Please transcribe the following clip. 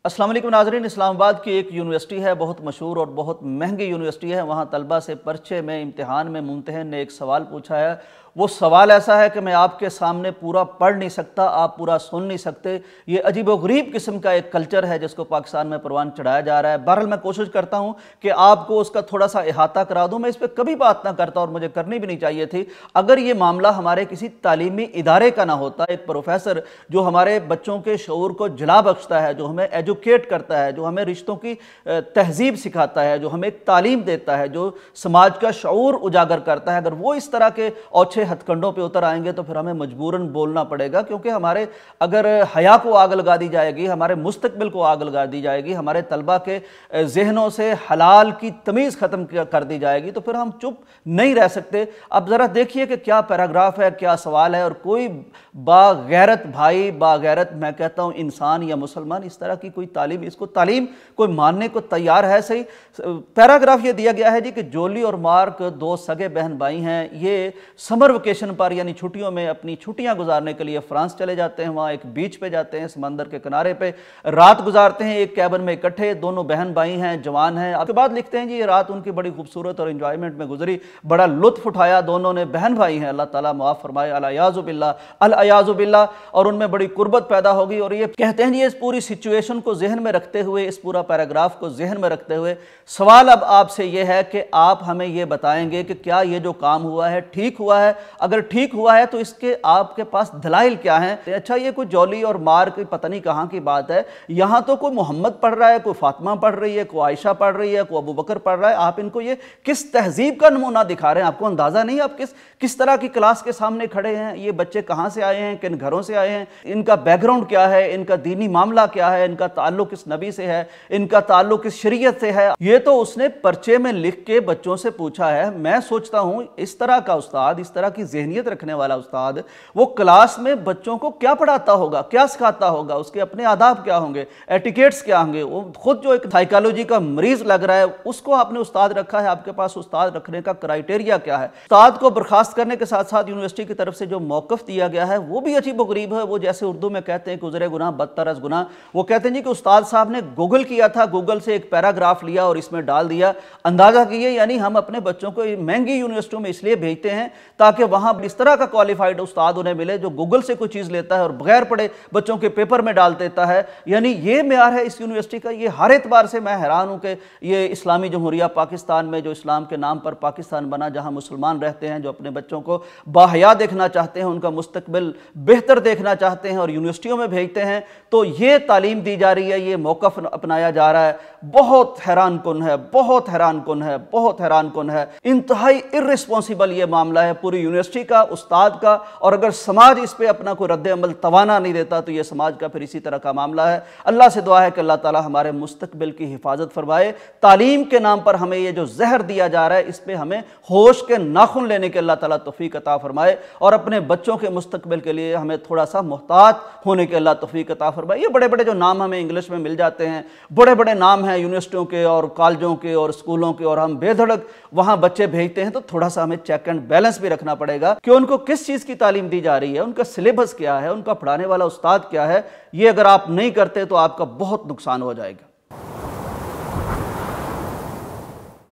अस्सलाम वालेकुम नाज़रीन। इस्लामाबाद की एक यूनिवर्सिटी है, बहुत मशहूर और बहुत महंगी यूनिवर्सिटी है। वहाँ तलबा से पर्चे में इम्तिहान में मुम्तहिन ने एक सवाल पूछा है। वो सवाल ऐसा है कि मैं आपके सामने पूरा पढ़ नहीं सकता, आप पूरा सुन नहीं सकते। ये अजीब व गरीब किस्म का एक कल्चर है जिसको पाकिस्तान में परवान चढ़ाया जा रहा है। बहरहाल मैं कोशिश करता हूँ कि आपको उसका थोड़ा सा इहाता करा दूँ। मैं इस पर कभी बात ना करता और मुझे करनी भी नहीं चाहिए थी अगर ये मामला हमारे किसी तालीमी इदारे का ना होता। एक प्रोफेसर जो हमारे बच्चों के शऊर को जला बख्शता है, जो हमें एजुकेट करता है, जो हमें रिश्तों की तहजीब सिखाता है, जो हमें तालीम देता है, जो समाज का शऊर उजागर करता है, अगर वो इस तरह के औछे हथकंडों पे उतर आएंगे तो फिर हमें मजबूरन बोलना पड़ेगा। क्योंकि हमारे अगर हया को आग लगा दी जाएगी, हमारे मुस्तकबिल को आग लगा दी जाएगी, हमारे तलबा के जहनों से हलाल की तमीज़ ख़त्म कर दी जाएगी तो फिर हम चुप नहीं रह सकते। अब ज़रा देखिए कि क्या पैराग्राफ है, क्या सवाल है। और कोई बागैरत भाई, बागैरत मैं कहता हूँ इंसान या मुसलमान इस तरह की कोई तालीम, इसको तालीम कोई मानने को तैयार है? सही पैराग्राफ ये दिया गया है जी कि जोली और मार्क दो सगे बहन भाई हैं। ये समर वेकेशन पर यानी छुट्टियों में अपनी छुट्टियां गुजारने के लिए फ्रांस चले जाते हैं। वहाँ एक बीच पे जाते हैं, समंदर के किनारे पे रात गुजारते हैं, एक कैबिन में इकट्ठे। दोनों बहन भाई हैं, जवान हैं। उसके बाद लिखते हैं जी ये रात उनकी बड़ी खूबसूरत और इंजॉयमेंट में गुजरी, बड़ा लुत्फ उठाया दोनों ने। बहन भाई हैं, अल्लाह ताला मुआफ़ फरमाए, अल-अयाज़ु बिल्लाह। और उनमें बड़ी कुर्बत पैदा होगी। और ये कहते हैं जी इस पूरी सिचुएशन को जहन में रखते हुए, इस पूरा पैराग्राफ को जहन में रखते हुए सवाल अब आपसे ये है कि आप हमें ये बताएंगे कि क्या ये जो काम हुआ है ठीक हुआ है? अगर ठीक हुआ है तो इसके आपके पास दलाइल क्या हैं? अच्छा ये कोई जोली और मार्क पता नहीं कहाँ की बात है। यहाँ तो कोई मोहम्मद पढ़ रहा है, कोई फातिमा पढ़ रही है, कोई आयशा पढ़ रही है, कोई अबू बकर पढ़ रहा है। आप इनको ये किस तहजीब का नमूना दिखा रहे हैं? आपको अंदाज़ा नहीं, आप किस तरह की क्लास के सामने खड़े हैं? ये बच्चे कहाँ से आए हैं, किन घरों से आए हैं, इनका बैकग्राउंड क्या है, इनका दीनी मामला क्या है, इनका ताल्लुक किस नबी से है, इनका ताल्लुक किस शरीयत से है? ये तो उसने पर्चे में लिख के बच्चों से पूछा है। मैं सोचता हूँ इस तरह का उस्ताद, इस तरह की ज़हनियत रखने वाला उस्ताद, वो क्लास में बच्चों को क्या पढ़ाता होगा, क्या सिखाता होगा, उसके अपने आदाब क्या होंगे, एटिकेट्स क्या होंगे? वो खुद जो एक साइकोलॉजी का मरीज लग रहा है उसको आपने उस्ताद रखा है। आपके पास उस्ताद रखने का क्राइटेरिया क्या है? उस्ताद को बर्खास्त करने के साथ साथ यूनिवर्सिटी की तरफ से जो मौक़िफ़ दिया गया है वो भी अजीब व गरीब है। वो जैसे उर्दू में कहते हैं कि गुज़रे गुनाह बदतर अज़ गुनाह। वो कहते हैं जी कि उस्ताद साहब ने गूगल किया था, गूगल से एक पैराग्राफ लिया और इसमें डाल दिया। अंदाज़ा कीजिए, यानी हम अपने बच्चों को महंगी यूनिवर्सिटियों में इसलिए भेजते हैं ताकि वहाँ इस तरह का क्वालिफाइड उस्ताद उन्हें मिले जो गूगल से कोई चीज़ लेता है और बगैर पढ़े बच्चों के पेपर में डाल देता है। यानी ये मेयार है इस यूनिवर्सिटी का। ये हर एतबार से मैं हैरान हूँ कि ये इस्लामी जमहूरिया पाकिस्तान में, जो इस्लाम के नाम पर पाकिस्तान बना, जहाँ मुसलमान रहते हैं, जो अपने बच्चों को बाहया देखना चाहते हैं, उनका मुस्तकबिल बेहतर देखना चाहते हैं और यूनिवर्सिटियों में भेजते हैं, तो ये तालीम दी जा रही है, ये मौक़िफ़ अपनाया जा रहा है। बहुत हैरान कुन है, बहुत हैरान कुन है, बहुत हैरान कुन है। इंतहाई इर्रिस्पॉन्सिबल ये मामला है पूरी यूनिवर्सिटी का, उस्ताद का। और अगर समाज इस पे अपना कोई रद्द अमल तवाना नहीं देता तो ये समाज का फिर इसी तरह का मामला है। अल्लाह से दुआ है कि अल्लाह ताला हमारे मुस्तकबिल की हिफाजत फरमाए। तालीम के नाम पर हमें ये जो जहर दिया जा रहा है इस पे हमें होश के नाखुन लेने के अल्लाह ताला तौफीक अता फरमाए और अपने बच्चों के मुस्तकबिल के लिए हमें थोड़ा सा मुहतात होने के अल्लाह तौफीक अता फरमाए। ये बड़े बड़े जो नाम हमें इंग्लिश में मिल जाते हैं, बड़े बड़े नाम हैं यूनिवर्सिटियों के और कॉलेजों के और स्कूलों के, और हम बेधड़क वहाँ बच्चे भेजते हैं, तो थोड़ा सा हमें चेक एंड बैलेंस भी रखना पड़ेगा कि उनको किस चीज़ की तालीम दी जा रही है, उनका सिलेबस क्या है, उनका पढ़ाने वाला उस्ताद क्या है। ये अगर आप नहीं करते तो आपका बहुत नुकसान हो जाएगा।